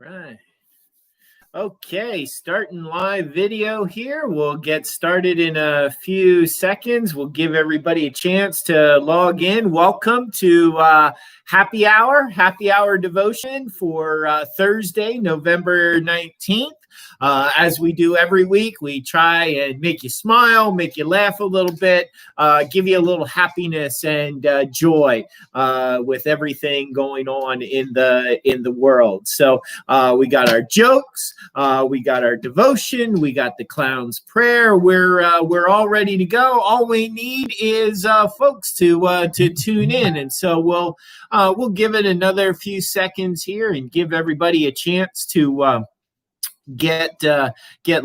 Right. Okay, starting live video here. We'll get started in a few seconds. We'll give everybody a chance to log in. Welcome to Happy Hour devotion for Thursday, November 19th. As we do every week, we try and make you smile, make you laugh a little bit, give you a little happiness and joy with everything going on in the world. So we got our jokes, we got our devotion, we got the clown's prayer. We're all ready to go. All we need is folks to tune in, and so we'll give it another few seconds here and give everybody a chance to get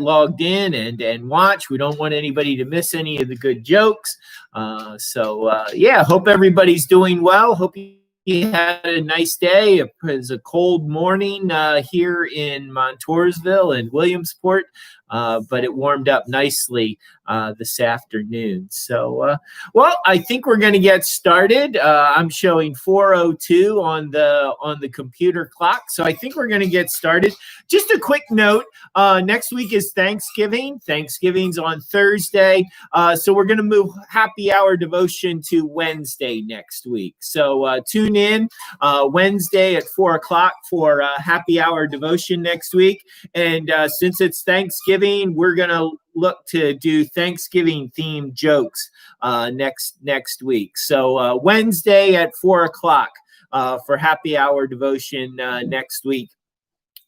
logged in and watch. We don't want anybody to miss any of the good jokes. Yeah, hope everybody's doing well. Hope you had a nice day. It was a cold morning here in Montoursville and Williamsport, but it warmed up nicely this afternoon. So, well, I think we're going to get started. I'm showing 4:02 on the computer clock, so I think we're going to get started. Just a quick note: next week is Thanksgiving. Thanksgiving's on Thursday, so we're going to move Happy Hour devotion to Wednesday next week. So tune in Wednesday at 4 o'clock for Happy Hour devotion next week. And since it's Thanksgiving, we're going to look to do Thanksgiving themed jokes next week. So Wednesday at 4 o'clock for Happy Hour devotion next week.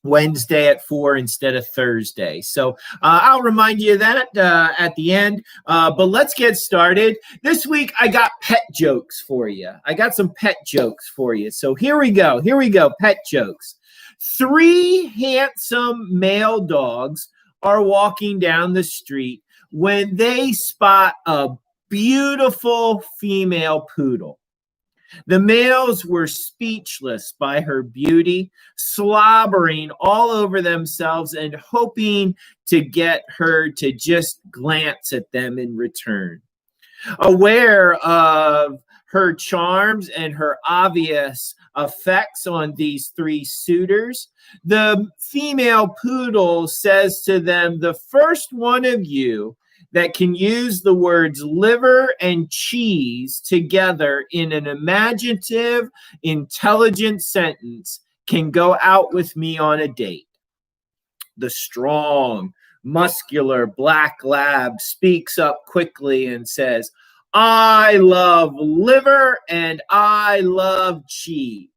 Wednesday at 4 instead of Thursday. So I'll remind you of that at the end. But let's get started. This week, I got pet jokes for you. I got some pet jokes for you. So here we go. Pet jokes. 3 handsome male dogs are walking down the street when they spot a beautiful female poodle. The males were speechless by her beauty, slobbering all over themselves and hoping to get her to just glance at them in return. Aware of her charms and her obvious effects on these 3 suitors, the female poodle says to them, "The first one of you that can use the words liver and cheese together in an imaginative, intelligent sentence can go out with me on a date." The strong, muscular black lab speaks up quickly and says, "I love liver and I love cheese."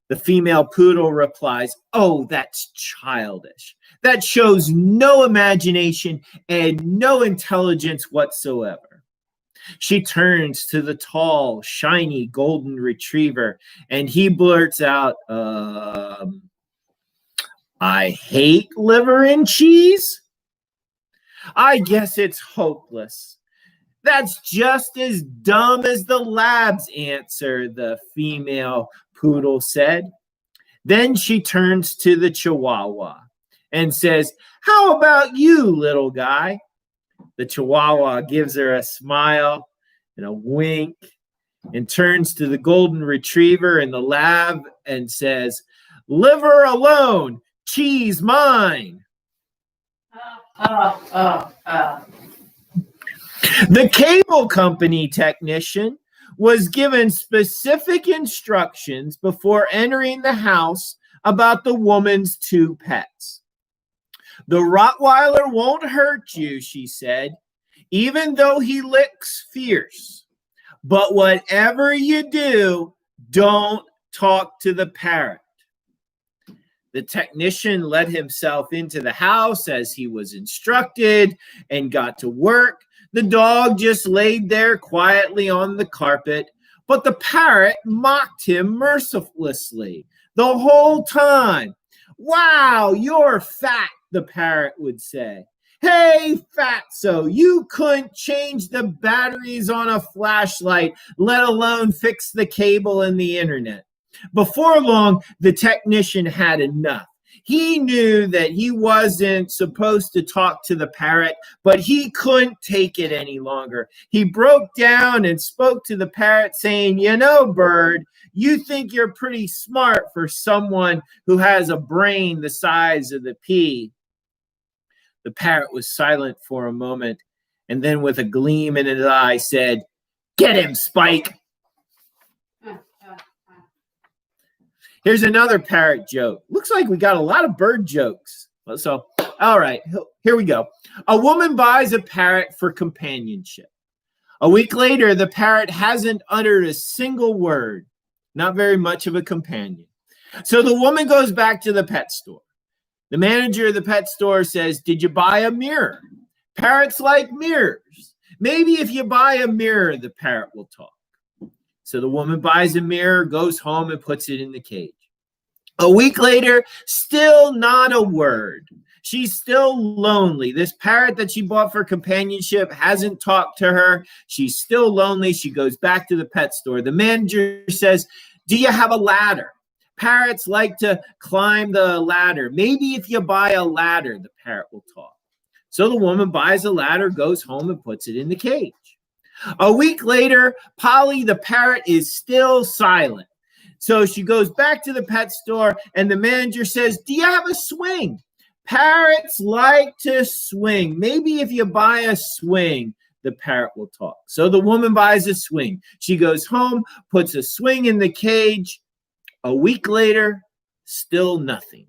The female poodle replies, "Oh, that's childish. That shows no imagination and no intelligence whatsoever." She turns to the tall, shiny golden retriever, and he blurts out, "I hate liver and cheese. I guess it's hopeless. That's just as dumb as the lab's answer," the female poodle said. Then she turns to the Chihuahua and says, "How about you, little guy?" The Chihuahua gives her a smile and a wink and turns to the golden retriever and the lab and says, "Liver alone, cheese mine." The cable company technician was given specific instructions before entering the house about the woman's 2 pets. "The Rottweiler won't hurt you," she said, "even though he licks fierce. But whatever you do, don't talk to the parrot." The technician let himself into the house as he was instructed and got to work. The dog just laid there quietly on the carpet, but the parrot mocked him mercilessly the whole time. "Wow, you're fat," the parrot would say. "Hey, fatso, you couldn't change the batteries on a flashlight, let alone fix the cable and the internet." Before long, the technician had enough. He knew that he wasn't supposed to talk to the parrot, but he couldn't take it any longer. He broke down and spoke to the parrot saying, "You know, bird, you think you're pretty smart for someone who has a brain the size of the pea." The parrot was silent for a moment, and then with a gleam in his eye said, "Get him, Spike." Here's another parrot joke. Looks like we got a lot of bird jokes. So, all right, here we go. A woman buys a parrot for companionship. A week later, the parrot hasn't uttered a single word. Not very much of a companion. So the woman goes back to the pet store. The manager of the pet store says, "Did you buy a mirror? Parrots like mirrors. Maybe if you buy a mirror, the parrot will talk." So the woman buys a mirror, goes home, and puts it in the cage. A week later, still not a word. She's still lonely. This parrot that she bought for companionship hasn't talked to her. She's still lonely. She goes back to the pet store. The manager says, "Do you have a ladder? Parrots like to climb the ladder. Maybe if you buy a ladder, the parrot will talk." So the woman buys a ladder, goes home, and puts it in the cage. A week later, Polly the parrot is still silent. So she goes back to the pet store, and the manager says, "Do you have a swing? Parrots like to swing. Maybe if you buy a swing, the parrot will talk." So the woman buys a swing. She goes home, puts a swing in the cage. A week later, still nothing.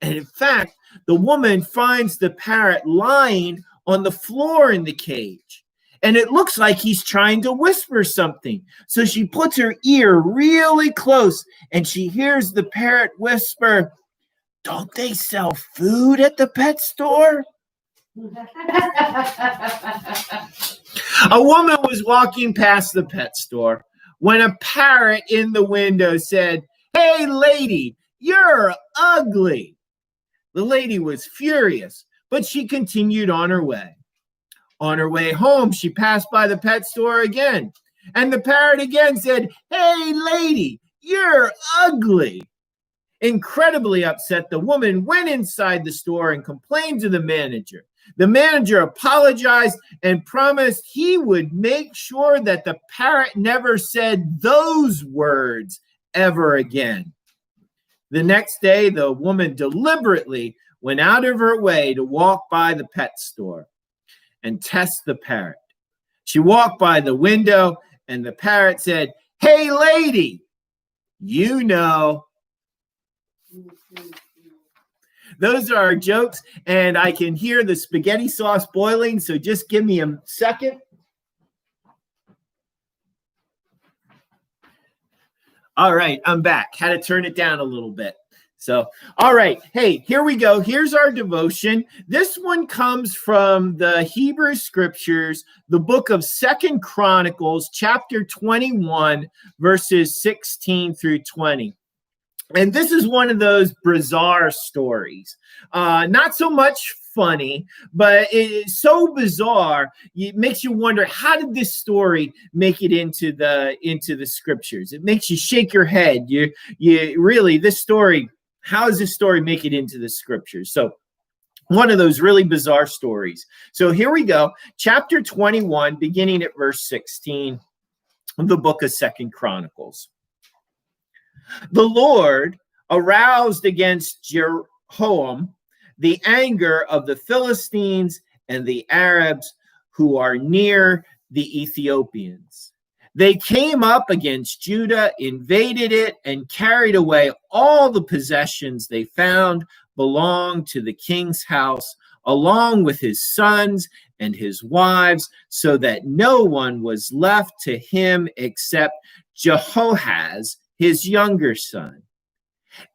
And in fact, the woman finds the parrot lying on the floor in the cage. And it looks like he's trying to whisper something. So she puts her ear really close and she hears the parrot whisper, "Don't they sell food at the pet store?" A woman was walking past the pet store when a parrot in the window said, "Hey, lady, you're ugly." The lady was furious, but she continued on her way. On her way home, she passed by the pet store again, and the parrot again said, "Hey, lady, you're ugly." Incredibly upset, the woman went inside the store and complained to the manager. The manager apologized and promised he would make sure that the parrot never said those words ever again. The next day, the woman deliberately went out of her way to walk by the pet store and test the parrot. She walked by the window, and the parrot said, "Hey, lady, you know." Those are our jokes, and I can hear the spaghetti sauce boiling, so just give me a second. All right, I'm back. Had to turn it down a little bit. So, all right. Hey, here we go. Here's our devotion. This one comes from the Hebrew Scriptures, the book of 2 Chronicles, chapter 21, verses 16 through 20. And this is one of those bizarre stories. Not so much funny, but it's so bizarre, it makes you wonder, how did this story make it into the scriptures? It makes you shake your head. You really, this story, how does this story make it into the scriptures? So one of those really bizarre stories. So here we go. Chapter 21, beginning at verse 16 of the book of 2 Chronicles. The Lord aroused against Jehoram the anger of the Philistines and the Arabs who are near the Ethiopians. They came up against Judah, invaded it, and carried away all the possessions they found belonged to the king's house, along with his sons and his wives, so that no one was left to him except Jehoahaz, his younger son.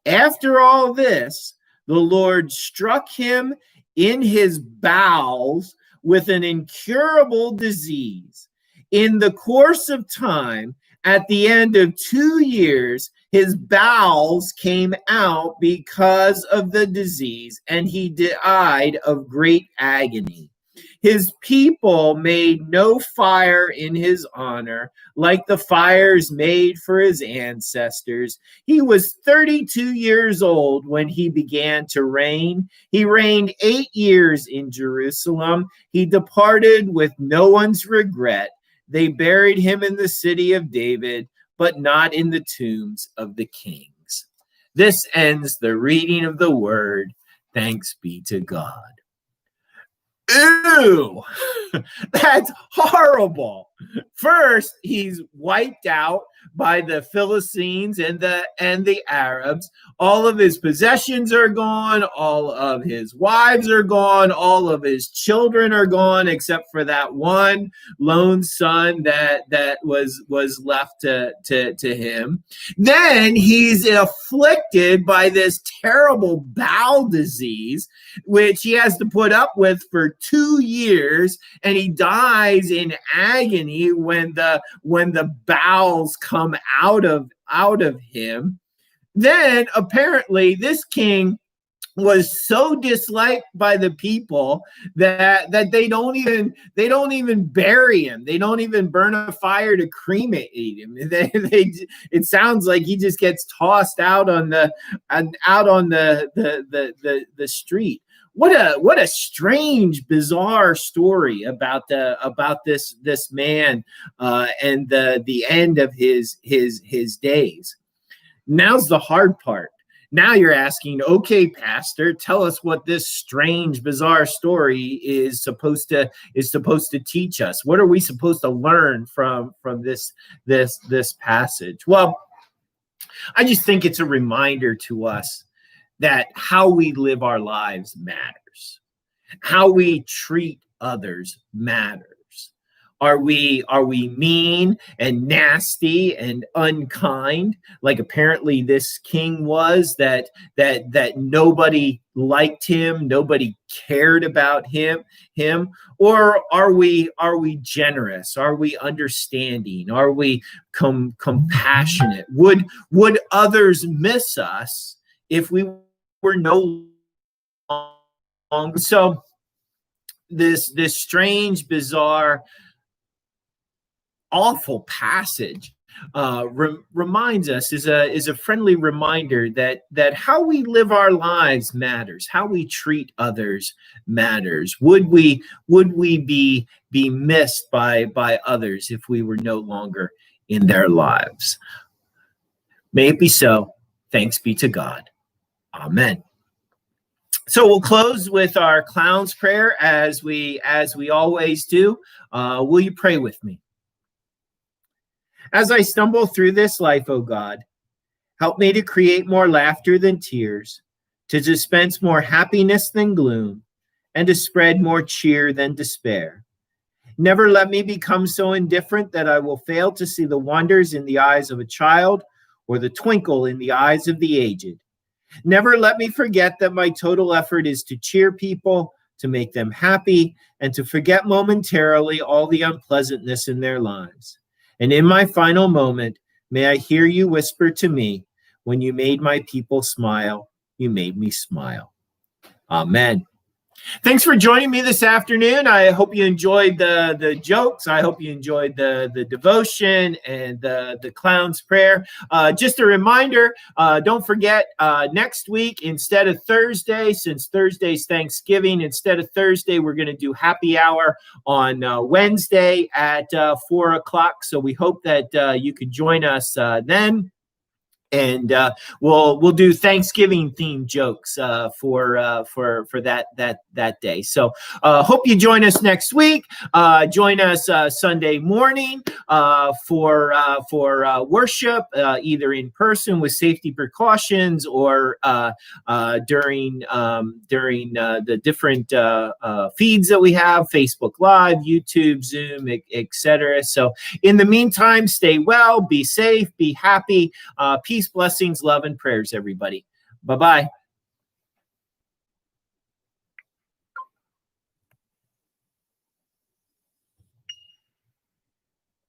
After all this, the Lord struck him in his bowels with an incurable disease. In the course of time, at the end of 2 years, his bowels came out because of the disease, and he died of great agony. His people made no fire in his honor, like the fires made for his ancestors. He was 32 years old when he began to reign. He reigned 8 years in Jerusalem. He departed with no one's regret. They buried him in the city of David, but not in the tombs of the kings. This ends the reading of the word. Thanks be to God. Ew, that's horrible. First, he's wiped out by the Philistines and the Arabs. All of his possessions are gone. All of his wives are gone. All of his children are gone, except for that one lone son that was left to him. Then he's afflicted by this terrible bowel disease, which he has to put up with for 2 years, and he dies in agony when the bowels come out of him. Then apparently this king was so disliked by the people that they don't even bury him. They don't even burn a fire to cremate him. It sounds like he just gets tossed out on the street. What a strange, bizarre story about this man and the end of his days. Now's the hard part. Now you're asking, okay, Pastor, tell us what this strange, bizarre story is supposed to teach us. What are we supposed to learn from this passage? Well, I just think it's a reminder to us that how we live our lives matters. How we treat others matters. Are we mean and nasty and unkind, like apparently this king was, that nobody liked him, nobody cared about him, or are we generous? Are we understanding? Are we compassionate? Would others miss us if we were no longer? So this strange, bizarre, awful passage reminds us, is a friendly reminder that how we live our lives matters. How we treat others matters. Would we be missed by others if we were no longer in their lives? May it be so. Thanks be to God. Amen. So we'll close with our clown's prayer as we always do. Will you pray with me? As I stumble through this life, O God, help me to create more laughter than tears, to dispense more happiness than gloom, and to spread more cheer than despair. Never let me become so indifferent that I will fail to see the wonders in the eyes of a child or the twinkle in the eyes of the aged. Never let me forget that my total effort is to cheer people, to make them happy, and to forget momentarily all the unpleasantness in their lives. And in my final moment, may I hear you whisper to me, when you made my people smile, you made me smile. Amen. Thanks for joining me this afternoon. I hope you enjoyed the jokes. I hope you enjoyed the devotion and the clown's prayer. Just a reminder, don't forget, next week, instead of Thursday, since Thursday's Thanksgiving, instead of Thursday, we're going to do happy hour on Wednesday at 4 o'clock. So we hope that you could join us then. And we'll do Thanksgiving themed jokes for that day. So hope you join us next week. Join us Sunday morning for worship, either in person with safety precautions or during the different feeds that we have: Facebook Live, YouTube, Zoom, etc. So in the meantime, stay well, be safe, be happy. Peace, blessings, love, and prayers, everybody. Bye-bye.